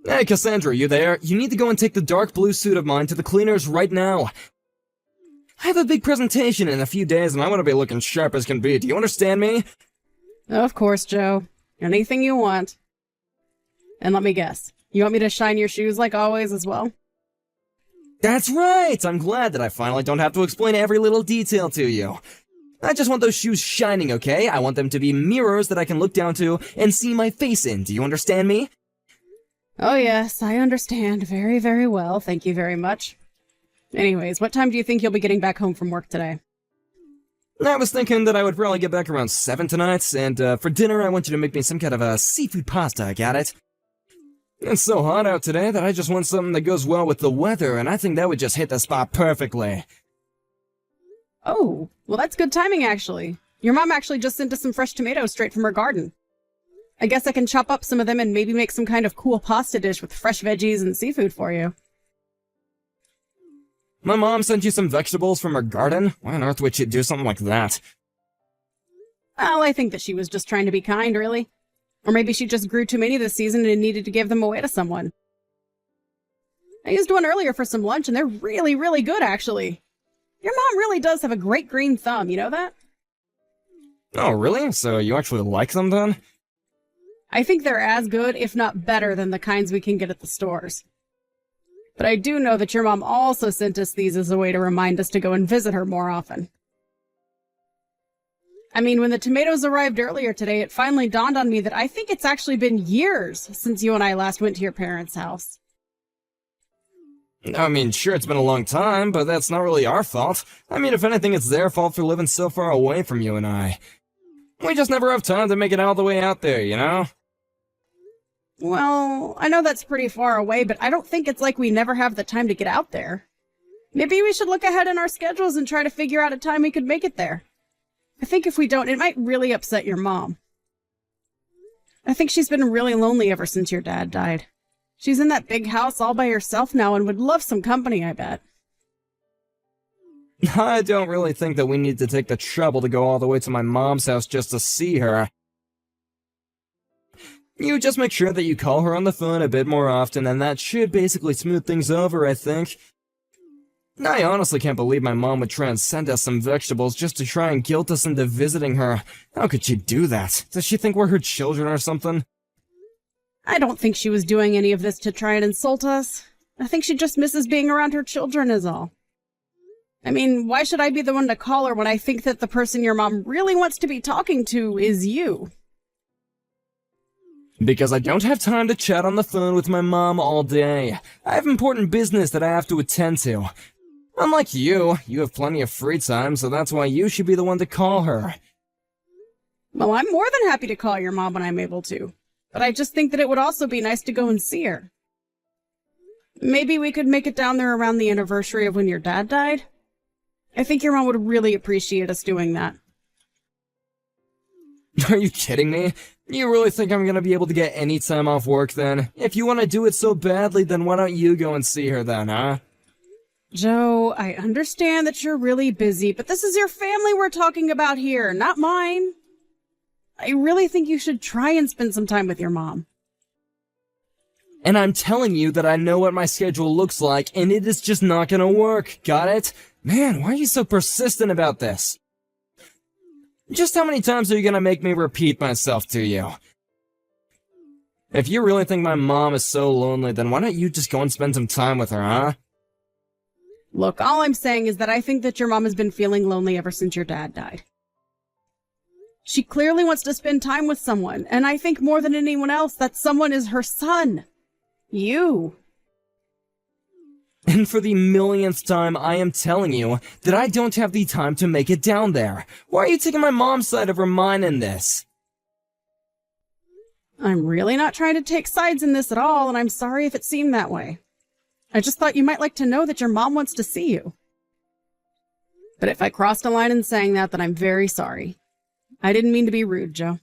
Hey, Cassandra, you there? You need to go and take the dark blue suit of mine to the cleaners right now. I have a big presentation in a few days and I want to be looking sharp as can be. Do you understand me? Of course, Joe. Anything you want. And let me guess. You want me to shine your shoes like always as well? That's right! I'm glad that I finally don't have to explain every little detail to you. I just want those shoes shining, okay? I want them to be mirrors that I can look down to and see my face in. Do you understand me? Oh yes, I understand very, very well. Thank you very much. Anyways, what time do you think you'll be getting back home from work today? I was thinking that I would probably get back around 7 tonight, and for dinner I want you to make me some kind of a seafood pasta, got it? It's so hot out today that I just want something that goes well with the weather, and I think that would just hit the spot perfectly. Oh, well that's good timing actually. Your mom actually just sent us some fresh tomatoes straight from her garden. I guess I can chop up some of them and maybe make some kind of cool pasta dish with fresh veggies and seafood for you. My mom sent you some vegetables from her garden? Why on earth would she do something like that? Well, I think that she was just trying to be kind, really. Or maybe she just grew too many this season and needed to give them away to someone. I used one earlier for some lunch and they're really, really good, actually. Your mom really does have a great green thumb, you know that? Oh, really? So you actually like them then? I think they're as good, if not better, than the kinds we can get at the stores. But I do know that your mom also sent us these as a way to remind us to go and visit her more often. I mean, when the tomatoes arrived earlier today, it finally dawned on me that I think it's actually been years since you and I last went to your parents' house. I mean, sure, it's been a long time, but that's not really our fault. I mean, if anything, it's their fault for living so far away from you and I. We just never have time to make it all the way out there, you know? Well, I know that's pretty far away, but I don't think it's like we never have the time to get out there. Maybe we should look ahead in our schedules and try to figure out a time we could make it there. I think if we don't, it might really upset your mom. I think she's been really lonely ever since your dad died. She's in that big house all by herself now and would love some company, I bet. I don't really think that we need to take the trouble to go all the way to my mom's house just to see her. You just make sure that you call her on the phone a bit more often, and that should basically smooth things over, I think. I honestly can't believe my mom would try and send us some vegetables just to try and guilt us into visiting her. How could she do that? Does she think we're her children or something? I don't think she was doing any of this to try and insult us. I think she just misses being around her children is all. I mean, why should I be the one to call her when I think that the person your mom really wants to be talking to is you? Because I don't have time to chat on the phone with my mom all day. I have important business that I have to attend to. Unlike you have plenty of free time, so that's why you should be the one to call her. Well, I'm more than happy to call your mom when I'm able to. But I just think that it would also be nice to go and see her. Maybe we could make it down there around the anniversary of when your dad died. I think your mom would really appreciate us doing that. Are you kidding me? You really think I'm gonna be able to get any time off work then? If you want to do it so badly, then why don't you go and see her then, huh? Joe, I understand that you're really busy, but this is your family we're talking about here, not mine. I really think you should try and spend some time with your mom. And I'm telling you that I know what my schedule looks like, and it is just not gonna work, got it? Man, why are you so persistent about this? Just how many times are you gonna make me repeat myself to you? If you really think my mom is so lonely, then why don't you just go and spend some time with her, huh? Look, all I'm saying is that I think that your mom has been feeling lonely ever since your dad died. She clearly wants to spend time with someone, and I think more than anyone else that someone is her son. You. And for the millionth time, I am telling you that I don't have the time to make it down there. Why are you taking my mom's side over mine in this? I'm really not trying to take sides in this at all, and I'm sorry if it seemed that way. I just thought you might like to know that your mom wants to see you. But if I crossed a line in saying that, then I'm very sorry. I didn't mean to be rude, Joe.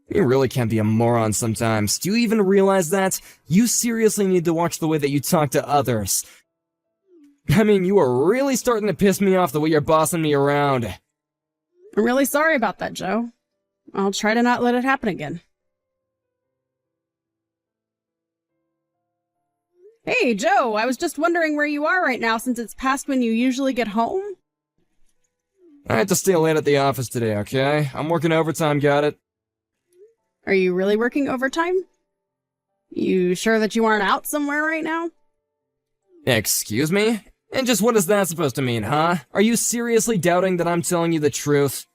You really can't be a moron sometimes. Do you even realize that? You seriously need to watch the way that you talk to others. I mean, you are really starting to piss me off the way you're bossing me around. I'm really sorry about that, Joe. I'll try to not let it happen again. Hey, Joe, I was just wondering where you are right now since it's past when you usually get home. I had to stay late at the office today, okay? I'm working overtime, got it? Are you really working overtime? You sure that you aren't out somewhere right now? Excuse me? And just what is that supposed to mean, huh? Are you seriously doubting that I'm telling you the truth?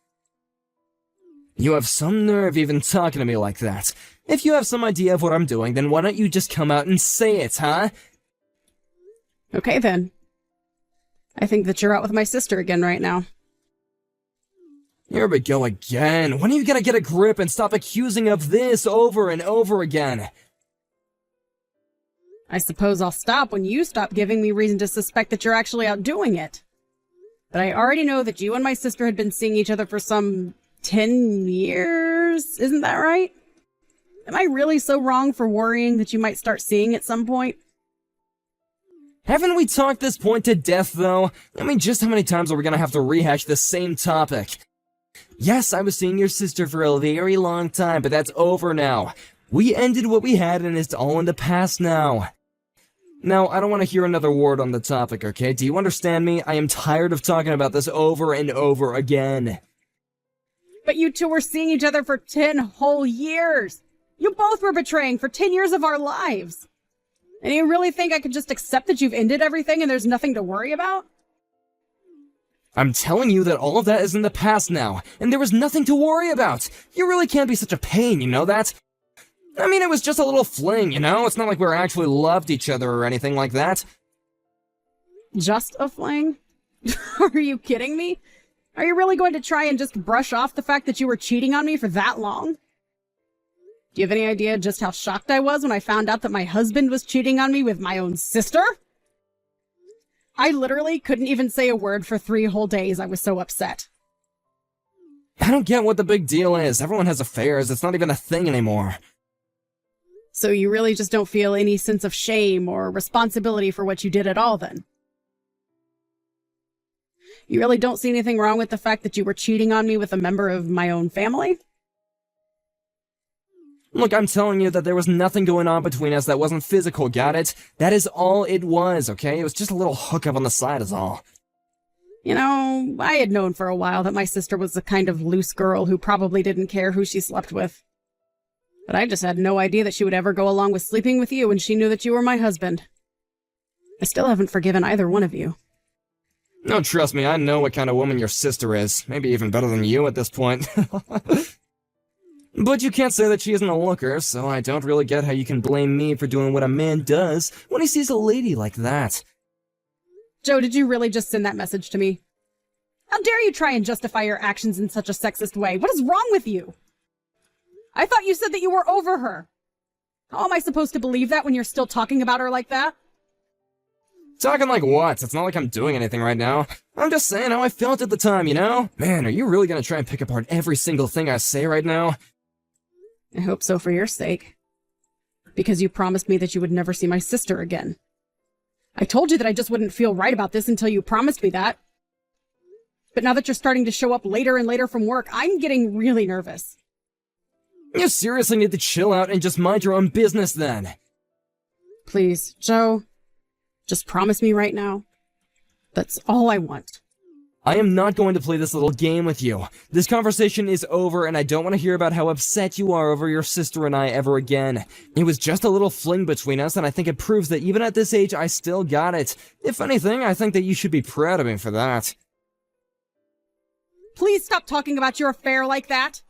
You have some nerve even talking to me like that. If you have some idea of what I'm doing, then why don't you just come out and say it, huh? Okay, then. I think that you're out with my sister again right now. Here we go again. When are you gonna get a grip and stop accusing of this over and over again? I suppose I'll stop when you stop giving me reason to suspect that you're actually out doing it. But I already know that you and my sister had been seeing each other for some 10 years. Isn't that right? Am I really so wrong for worrying that you might start seeing at some point? Haven't we talked this point to death, though? I mean, just how many times are we gonna have to rehash the same topic? Yes, I was seeing your sister for a very long time, but that's over now. We ended what we had and it's all in the past now. Now, I don't want to hear another word on the topic, okay? Do you understand me? I am tired of talking about this over and over again. But you two were seeing each other for 10 whole years. You both were betraying for 10 years of our lives. And you really think I could just accept that you've ended everything and there's nothing to worry about? I'm telling you that all of that is in the past now, and there was nothing to worry about. You really can't be such a pain, you know that? I mean, it was just a little fling, you know? It's not like we actually loved each other or anything like that. Just a fling? Are you kidding me? Are you really going to try and just brush off the fact that you were cheating on me for that long? Do you have any idea just how shocked I was when I found out that my husband was cheating on me with my own sister? I literally couldn't even say a word for 3 whole days. I was so upset. I don't get what the big deal is. Everyone has affairs. It's not even a thing anymore. So you really just don't feel any sense of shame or responsibility for what you did at all, then? You really don't see anything wrong with the fact that you were cheating on me with a member of my own family? Look, I'm telling you that there was nothing going on between us that wasn't physical, got it? That is all it was, okay? It was just a little hookup on the side is all. You know, I had known for a while that my sister was the kind of loose girl who probably didn't care who she slept with. But I just had no idea that she would ever go along with sleeping with you when she knew that you were my husband. I still haven't forgiven either one of you. No, trust me, I know what kind of woman your sister is. Maybe even better than you at this point. But you can't say that she isn't a looker, so I don't really get how you can blame me for doing what a man does when he sees a lady like that. Joe, did you really just send that message to me? How dare you try and justify your actions in such a sexist way? What is wrong with you? I thought you said that you were over her. How am I supposed to believe that when you're still talking about her like that? Talking like what? It's not like I'm doing anything right now. I'm just saying how I felt at the time, you know? Man, are you really gonna try and pick apart every single thing I say right now? I hope so for your sake. Because you promised me that you would never see my sister again. I told you that I just wouldn't feel right about this until you promised me that. But now that you're starting to show up later and later from work, I'm getting really nervous. You seriously need to chill out and just mind your own business then. Please, Joe, just promise me right now. That's all I want. I am not going to play this little game with you. This conversation is over, and I don't want to hear about how upset you are over your sister and I ever again. It was just a little fling between us, and I think it proves that even at this age, I still got it. If anything, I think that you should be proud of me for that. Please stop talking about your affair like that.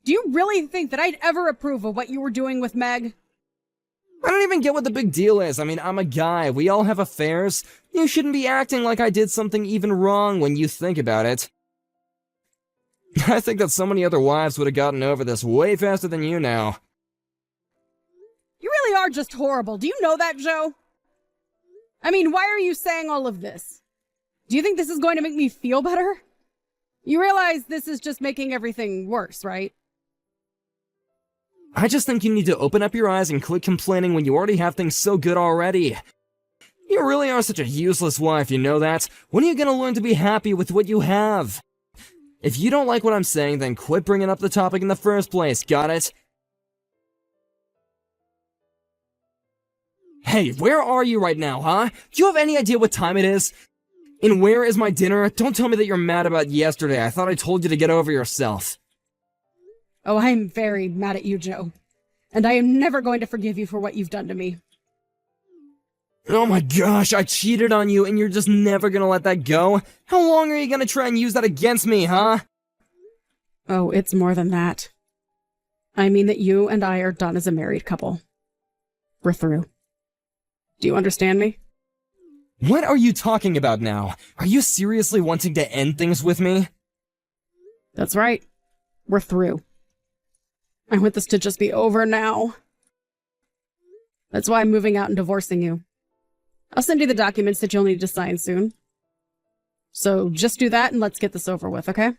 Do you really think that I'd ever approve of what you were doing with Meg? I don't even get what the big deal is. I mean, I'm a guy. We all have affairs. You shouldn't be acting like I did something even wrong when you think about it. I think that so many other wives would have gotten over this way faster than you now. You really are just horrible. Do you know that, Joe? I mean, why are you saying all of this? Do you think this is going to make me feel better? You realize this is just making everything worse, right? I just think you need to open up your eyes and quit complaining when you already have things so good already. You really are such a useless wife, you know that? When are you gonna learn to be happy with what you have? If you don't like what I'm saying, then quit bringing up the topic in the first place, got it? Hey, where are you right now, huh? Do you have any idea what time it is? And where is my dinner? Don't tell me that you're mad about yesterday. I thought I told you to get over yourself. Oh, I'm very mad at you, Joe. And I am never going to forgive you for what you've done to me. Oh my gosh, I cheated on you and you're just never gonna let that go? How long are you gonna try and use that against me, huh? Oh, it's more than that. I mean that you and I are done as a married couple. We're through. Do you understand me? What are you talking about now? Are you seriously wanting to end things with me? That's right. We're through. I want this to just be over now. That's why I'm moving out and divorcing you. I'll send you the documents that you'll need to sign soon. So just do that and let's get this over with, okay?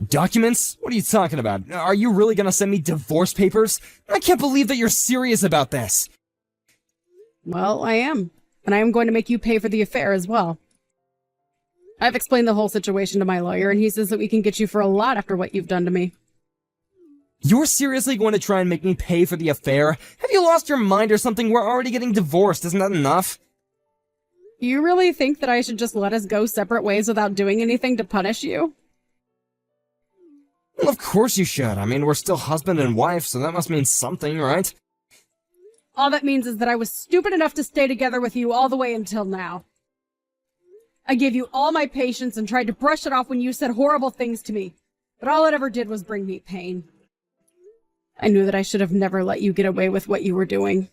Documents? What are you talking about? Are you really gonna send me divorce papers? I can't believe that you're serious about this. Well, I am. And I am going to make you pay for the affair as well. I've explained the whole situation to my lawyer, and he says that we can get you for a lot after what you've done to me. You're seriously going to try and make me pay for the affair? Have you lost your mind or something? We're already getting divorced, isn't that enough? You really think that I should just let us go separate ways without doing anything to punish you? Well, of course you should. I mean, we're still husband and wife, so that must mean something, right? All that means is that I was stupid enough to stay together with you all the way until now. I gave you all my patience and tried to brush it off when you said horrible things to me, but all it ever did was bring me pain. I knew that I should have never let you get away with what you were doing.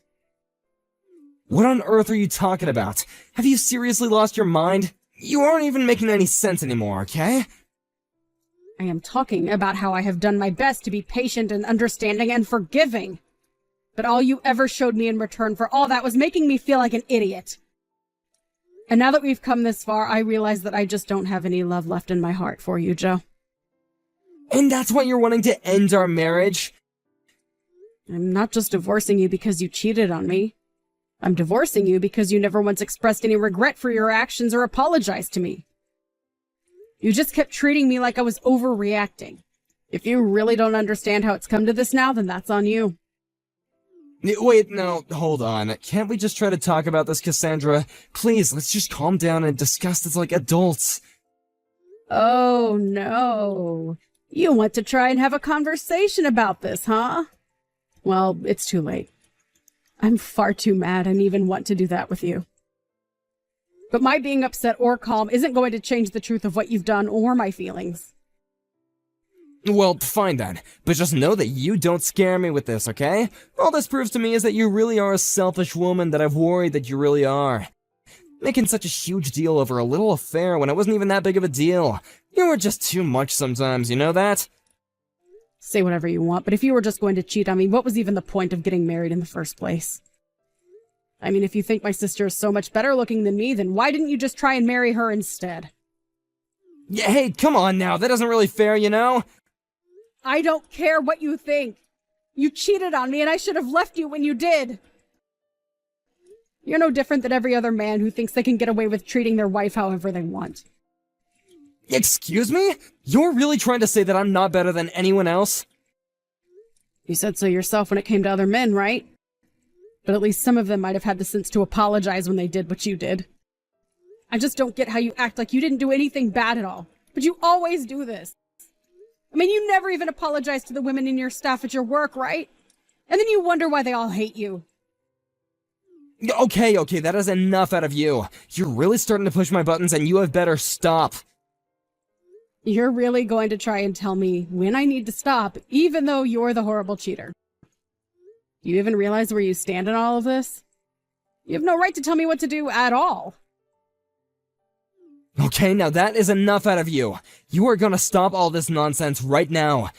What on earth are you talking about? Have you seriously lost your mind? You aren't even making any sense anymore, okay? I am talking about how I have done my best to be patient and understanding and forgiving. But all you ever showed me in return for all that was making me feel like an idiot. And now that we've come this far, I realize that I just don't have any love left in my heart for you, Joe. And that's why you're wanting to end our marriage? I'm not just divorcing you because you cheated on me. I'm divorcing you because you never once expressed any regret for your actions or apologized to me. You just kept treating me like I was overreacting. If you really don't understand how it's come to this now, then that's on you. Wait, no, hold on. Can't we just try to talk about this, Cassandra? Please, let's just calm down and discuss this like adults. Oh, no. You want to try and have a conversation about this, huh? Well, it's too late. I'm far too mad and even want to do that with you. But my being upset or calm isn't going to change the truth of what you've done or my feelings. Well, fine then. But just know that you don't scare me with this, okay? All this proves to me is that you really are a selfish woman that I've worried that you really are. Making such a huge deal over a little affair when it wasn't even that big of a deal. You were just too much sometimes, you know that? Say whatever you want, but if you were just going to cheat on me, what was even the point of getting married in the first place? I mean, if you think my sister is so much better looking than me, then why didn't you just try and marry her instead? Yeah, hey, come on now, that isn't really fair, you know? I don't care what you think. You cheated on me and I should have left you when you did. You're no different than every other man who thinks they can get away with treating their wife however they want. Excuse me? You're really trying to say that I'm not better than anyone else? You said so yourself when it came to other men, right? But at least some of them might have had the sense to apologize when they did what you did. I just don't get how you act like you didn't do anything bad at all. But you always do this. I mean, you never even apologize to the women in your staff at your work, right? And then you wonder why they all hate you. Okay, that is enough out of you. You're really starting to push my buttons and you have better stop. You're really going to try and tell me when I need to stop, even though you're the horrible cheater. Do you even realize where you stand in all of this? You have no right to tell me what to do at all. Okay, now that is enough out of you. You are gonna stop all this nonsense right now.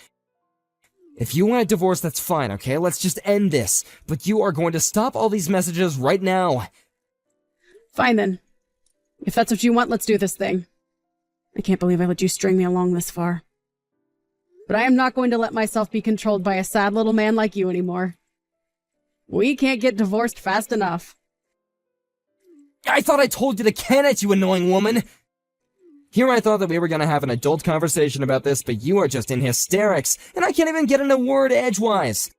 If you want a divorce, that's fine, okay? Let's just end this. But you are going to stop all these messages right now. Fine then. If that's what you want, let's do this thing. I can't believe I let you string me along this far. But I am not going to let myself be controlled by a sad little man like you anymore. We can't get divorced fast enough. I thought I told you to can it, you annoying woman! Here I thought that we were gonna have an adult conversation about this, but you are just in hysterics, and I can't even get in a word edgewise.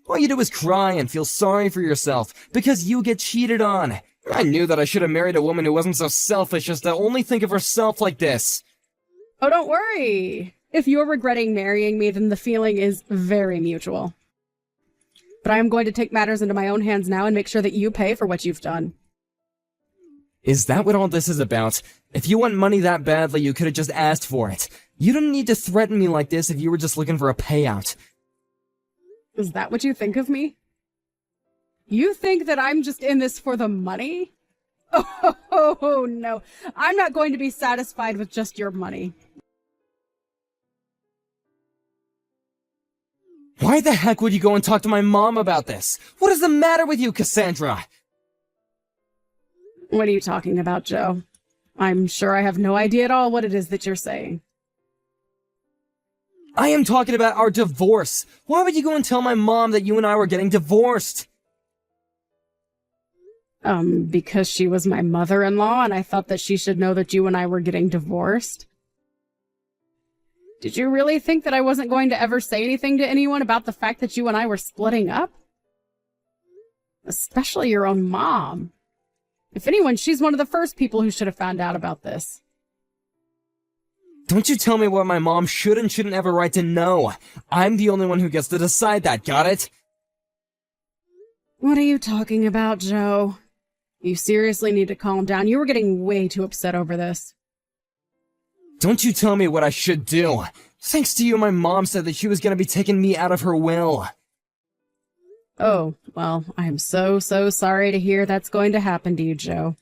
All you do is cry and feel sorry for yourself because you get cheated on. I knew that I should have married a woman who wasn't so selfish as to only think of herself like this. Oh, don't worry. If you're regretting marrying me, then the feeling is very mutual. But I am going to take matters into my own hands now and make sure that you pay for what you've done. Is that what all this is about? If you want money that badly, you could have just asked for it. You don't need to threaten me like this if you were just looking for a payout. Is that what you think of me? You think that I'm just in this for the money? Oh, no. I'm not going to be satisfied with just your money. Why the heck would you go and talk to my mom about this? What is the matter with you, Cassandra? What are you talking about, Joe? I'm sure I have no idea at all what it is that you're saying. I am talking about our divorce. Why would you go and tell my mom that you and I were getting divorced? Because she was my mother-in-law and I thought that she should know that you and I were getting divorced. Did you really think that I wasn't going to ever say anything to anyone about the fact that you and I were splitting up? Especially your own mom. If anyone, she's one of the first people who should have found out about this. Don't you tell me what my mom should and shouldn't have a right to know. I'm the only one who gets to decide that, got it? What are you talking about, Joe? You seriously need to calm down. You were getting way too upset over this. Don't you tell me what I should do. Thanks to you, my mom said that she was going to be taking me out of her will. Oh, well, I'm so sorry to hear that's going to happen to you, Joe.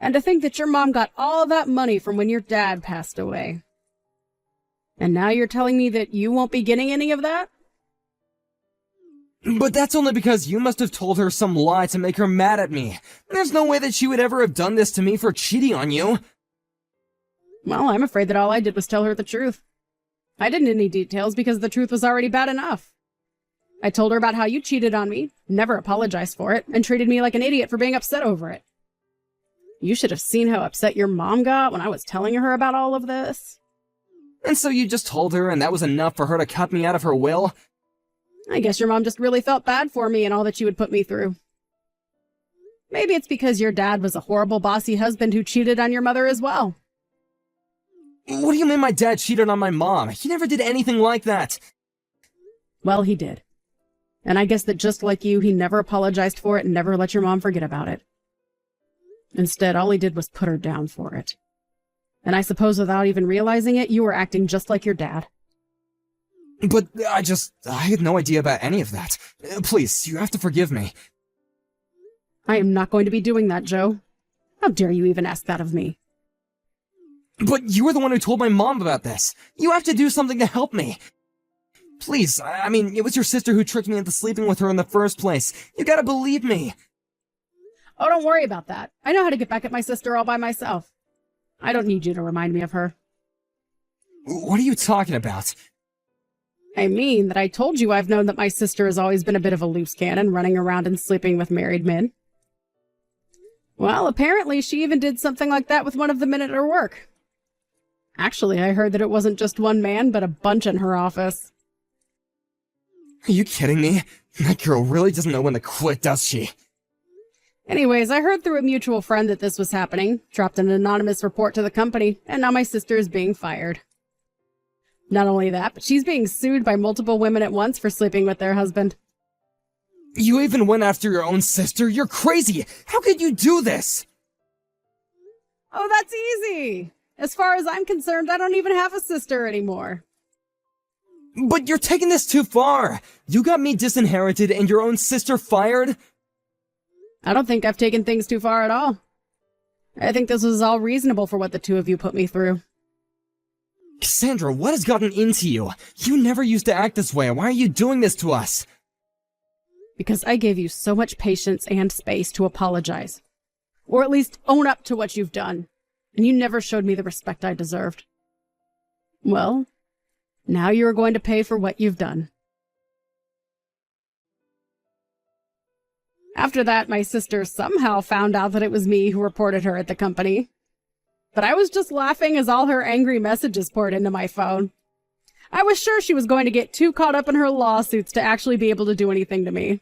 And to think that your mom got all that money from when your dad passed away. And now you're telling me that you won't be getting any of that? But that's only because you must have told her some lie to make her mad at me. There's no way that she would ever have done this to me for cheating on you. Well, I'm afraid that all I did was tell her the truth. I didn't need any details because the truth was already bad enough. I told her about how you cheated on me, never apologized for it, and treated me like an idiot for being upset over it. You should have seen how upset your mom got when I was telling her about all of this. And so you just told her and that was enough for her to cut me out of her will? I guess your mom just really felt bad for me and all that you would put me through. Maybe it's because your dad was a horrible, bossy husband who cheated on your mother as well. What do you mean my dad cheated on my mom? He never did anything like that. Well, he did. And I guess that just like you, he never apologized for it and never let your mom forget about it. Instead, all he did was put her down for it. And I suppose without even realizing it, you were acting just like your dad. But I had no idea about any of that. Please, you have to forgive me. I am not going to be doing that, Joe. How dare you even ask that of me? But you were the one who told my mom about this. You have to do something to help me. Please, I mean, it was your sister who tricked me into sleeping with her in the first place. You gotta believe me. Oh, don't worry about that. I know how to get back at my sister all by myself. I don't need you to remind me of her. What are you talking about? I mean that I told you I've known that my sister has always been a bit of a loose cannon, running around and sleeping with married men. Well, apparently she even did something like that with one of the men at her work. Actually, I heard that it wasn't just one man, but a bunch in her office. Are you kidding me? That girl really doesn't know when to quit, does she? Anyways, I heard through a mutual friend that this was happening, dropped an anonymous report to the company, and now my sister is being fired. Not only that, but she's being sued by multiple women at once for sleeping with their husband. You even went after your own sister? You're crazy! How could you do this? Oh, that's easy! As far as I'm concerned, I don't even have a sister anymore. But you're taking this too far! You got me disinherited and your own sister fired? I don't think I've taken things too far at all. I think this was all reasonable for what the two of you put me through. Cassandra, what has gotten into you? You never used to act this way. Why are you doing this to us? Because I gave you so much patience and space to apologize. Or at least own up to what you've done. And you never showed me the respect I deserved. Well, now you are going to pay for what you've done. After that, my sister somehow found out that it was me who reported her at the company. But I was just laughing as all her angry messages poured into my phone. I was sure she was going to get too caught up in her lawsuits to actually be able to do anything to me.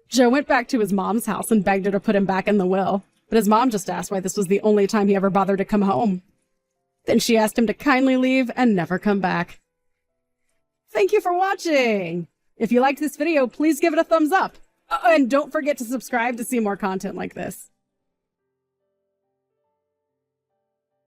Joe went back to his mom's house and begged her to put him back in the will, but his mom just asked why this was the only time he ever bothered to come home. Then she asked him to kindly leave and never come back. Thank you for watching! If you liked this video, please give it a thumbs up. And don't forget to subscribe to see more content like this.